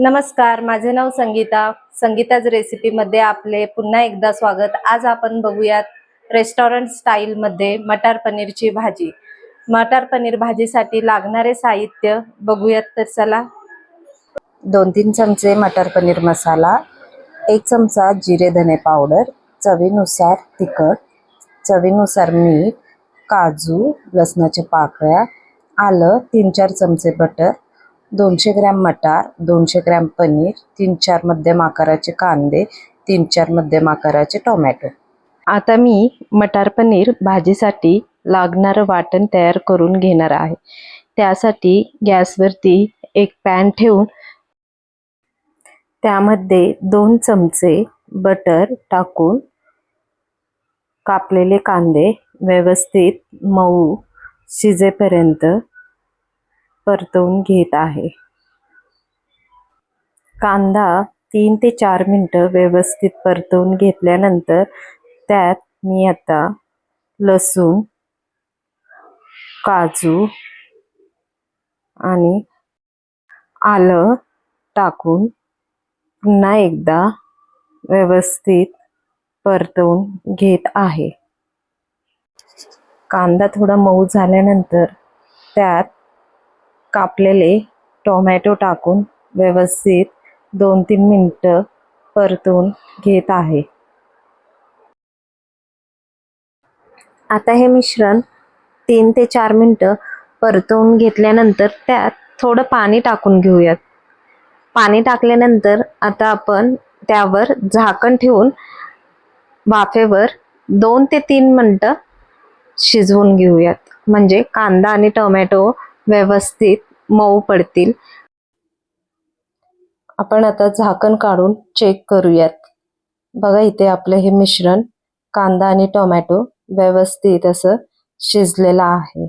नमस्कार, माझे नाव संगीता. संगीताज रेसिपीमध्ये आपले पुन्हा एकदा स्वागत. आज आपण बघूयात रेस्टॉरंट स्टाईलमध्ये मटार पनीरची भाजी. मटार पनीर भाजीसाठी लागणारे साहित्य बघूयात तर चला. 2-3 चमचे मटार पनीर मसाला, 1 चमचा जिरे धने पावडर, चवीनुसार तिखट, चवीनुसार मीठ, काजू, लसणाच्या पाकळ्या, आलं, 3-4 चमचे बटर, 200 ग्रॅम मटार, 200 ग्रॅम पनीर, 3-4 मध्यम आकाराचे कांदे, 3-4 मध्यम आकाराचे टोमॅटो. आता मी मटार पनीर भाजीसाठी लागणारं वाटण तयार करून घेणार आहे. त्यासाठी गॅसवरती एक पॅन ठेवून त्यामध्ये 2 चमचे बटर टाकून कापलेले कांदे व्यवस्थित मऊ शिजेपर्यंत परतवून घेत आहे. कांदा 3 ते 4 मिनिटं व्यवस्थित परतवून घेतल्यानंतर त्यात मी आता लसूण, काजू आणि आलं टाकून पुन्हा एकदा व्यवस्थित परतवून घेत आहे. कांदा थोडा मऊ झाल्यानंतर त्यात कापलेले टोमॅटो टाकून व्यवस्थित 2-3 मिनिटं परतवून घेत आहे. आता हे मिश्रण 3 ते 4 मिनिटं परतवून घेतल्यानंतर त्यात थोडं पाणी टाकून घेऊयात. पाणी टाकल्यानंतर आता आपण त्यावर झाकण ठेवून वाफेवर 2 ते 3 मिनिटं शिजवून घेऊयात, म्हणजे कांदा आणि टोमॅटो व्यवस्थित मऊ पडतील. आपण आता झाकण काढून चेक करूयात. बघा, इथे आपलं हे मिश्रण कांदा आणि टोमॅटो व्यवस्थित असं शिजलेलं आहे.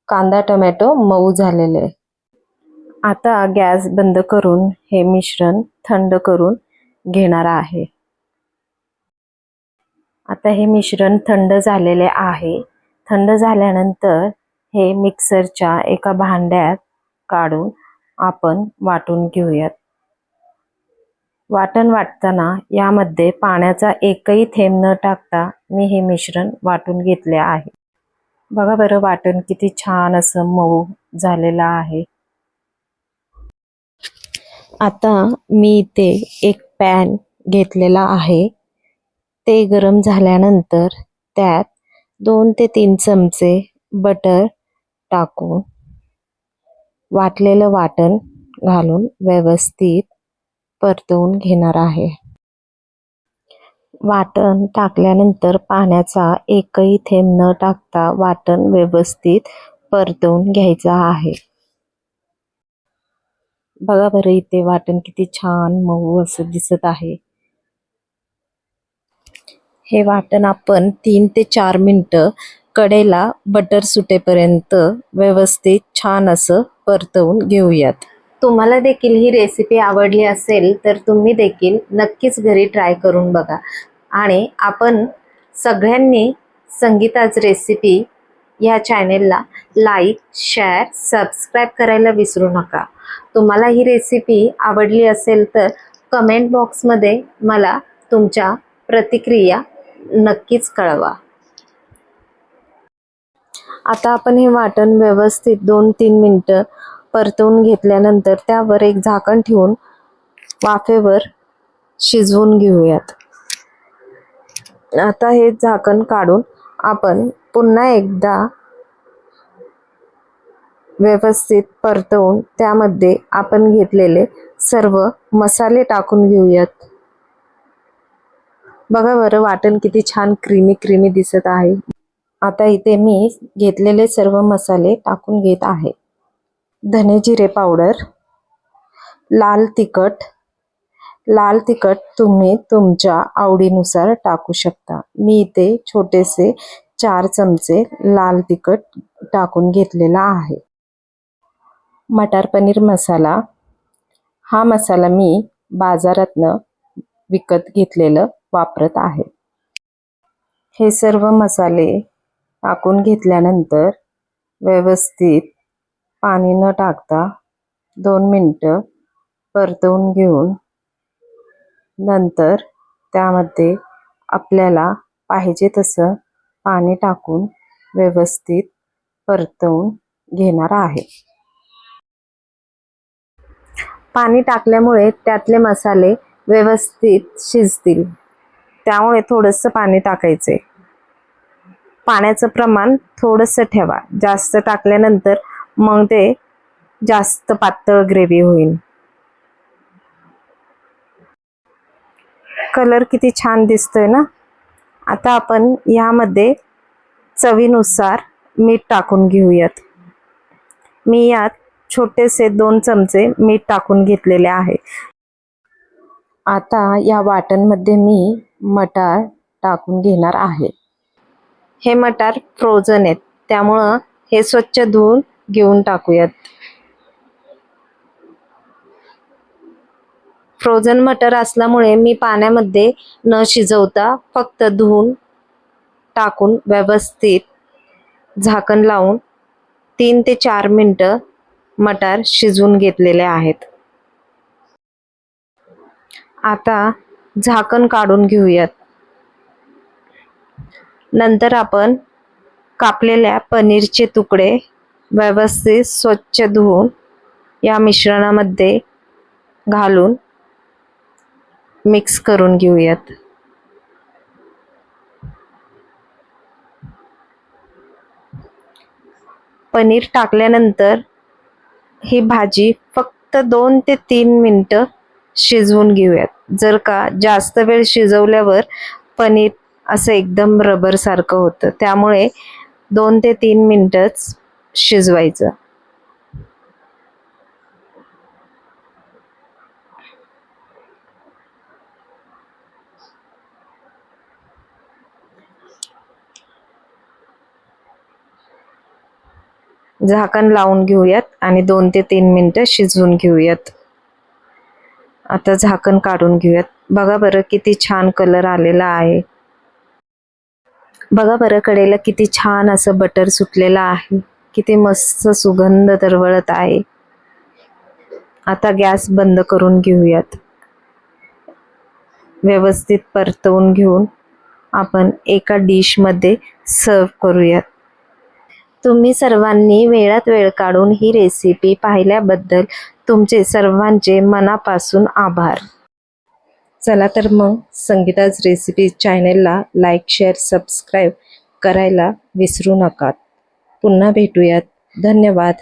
कांदा टोमॅटो मऊ झालेले. आता गॅस बंद करून हे मिश्रण थंड करून घेणार आहे. आता हे मिश्रण थंड झालेले आहे. थंड झाल्यानंतर हे मिक्सरच्या एका भांड्यात काढून आपण वाटून घेऊयात. वाटण वाटताना यामध्ये पाण्याचा एकही थेंब न टाकता मी हे मिश्रण वाटून घेतले आहे. बघा बरं, वाटण किती छान असं मऊ झालेलं आहे. आता मी इथे एक पॅन घेतलेला आहे. ते गरम झाल्यानंतर त्यात 2 ते 3 चमचे बटर टाकून वाटलेलं वाटण घालून व्यवस्थित परतवून घेणार आहे. वाटण टाकल्यानंतर पाण्याचा एकही थेंब न टाकता वाटण व्यवस्थित परतवून घ्यायचं आहे. बघा बरं, इथे वाटण किती छान मऊ असं दिसत आहे. हे वाटण आपण 3 ते 4 मिनिटं कडेला बटर सुटेपर्यंत व्यवस्थित छान असं परतवून घेऊयात. तुम्हाला देखील ही रेसिपी आवडली असेल तर तुम्ही देखील नक्कीच घरी ट्राय करून बघा. आणि आपण सगळ्यांनी संगीताज रेसिपी या चॅनेलला लाईक, शेअर, सबस्क्राईब करायला विसरू नका. तुम्हाला ही रेसिपी आवडली असेल तर कमेंट बॉक्समध्ये मला तुमच्या प्रतिक्रिया नक्कीच कळवा. आता आपण हे वाटण व्यवस्थित 2-3 मिनिटं परतवून घेतल्यानंतर त्यावर एक झाकण ठेवून वाफेवर शिजवून घेऊयात. आता हे झाकण काढून आपण पुन्हा एकदा व्यवस्थित परतवून त्यामध्ये आपण घेतलेले सर्व मसाले टाकून घेऊयात. बघा बरं, वाटण किती छान क्रीमी दिसत आहे. आता इथे मी घेतलेले सर्व मसाले टाकून घेत आहे. धने जिरे पावडर, लाल तिखट तुम्ही तुमच्या आवडीनुसार टाकू शकता. मी इथे छोटेसे 4 चमचे लाल तिखट टाकून घेतलेला आहे. मटार पनीर मसाला, हा मसाला मी बाजारातनं विकत घेतलेलं वापरत आहे. हे सर्व मसाले टाकून घेतल्यानंतर व्यवस्थित पाणी न टाकता 2 मिनिटं परतवून घेऊन नंतर त्यामध्ये आपल्याला पाहिजे तसं पाणी टाकून व्यवस्थित परतवून घेणार आहे. पाणी टाकल्यामुळे त्यातले मसाले व्यवस्थित शिजतील, त्यामुळे थोडंसं पाणी टाकायचे. पाण्याचं प्रमाण थोडंसं ठेवा, जास्त टाकल्यानंतर मग ते जास्त पातळ ग्रेव्ही होईल. कलर किती छान दिसतोय ना. आता आपण यामध्ये चवीनुसार मीठ टाकून घेऊयात. मी यात छोटेसे 2 चमचे मीठ टाकून घेतलेले आहे. आता या वाटणमध्ये मी मटार टाकून घेणार आहे. हे मटार फ्रोझन आहेत, त्यामुळं हे स्वच्छ धुवून घेऊन टाकूयात. फ्रोझन मटर असल्यामुळे मी पाण्यामध्ये न शिजवता फक्त धुवून टाकून व्यवस्थित झाकण लावून 3 ते 4 मिनिटं मटार शिजवून घेतलेले आहेत. आता झाकण काढून घेऊयात. नंतर आपण कापलेल्या पनीरचे तुकडे व्यवस्थित स्वच्छ धुवून या मिश्रणामध्ये घालून मिक्स करून घेऊयात. पनीर टाकल्यानंतर ही भाजी फक्त 2 ते 3 मिनिटं शिजवून घेऊयात. जर का जास्त वेळ शिजवल्यावर पनीर असं एकदम रबर सारखं होतं, त्यामुळे 2 ते 3 मिनिटच शिजवायचं. झाकण लावून घेऊयात आणि 2 ते 3 मिनिटं शिजवून घेऊयात. आता झाकण काढून घेऊयात. बघा बरं किती छान कलर आलेला आहे. बघा बरं कढईला किती छान असं बटर सुटलेलं आहे. किती मस्त सुगंध दरवळत आहे. आता गॅस बंद करून घेऊयात. व्यवस्थित परतवून घेऊन आपण एका डिशमध्ये सर्व करूयात. तुम्ही सर्वांनी वेळात वेळ काढून ही रेसिपी पाहिल्याबद्दल तुमचे सर्वांचे मनापासून आभार. चला तर मग संगीताज रेसिपी चॅनेलला लाईक, शेअर, सबस्क्राईब करायला विसरू नका. पुन्हा भेटूयात. धन्यवाद.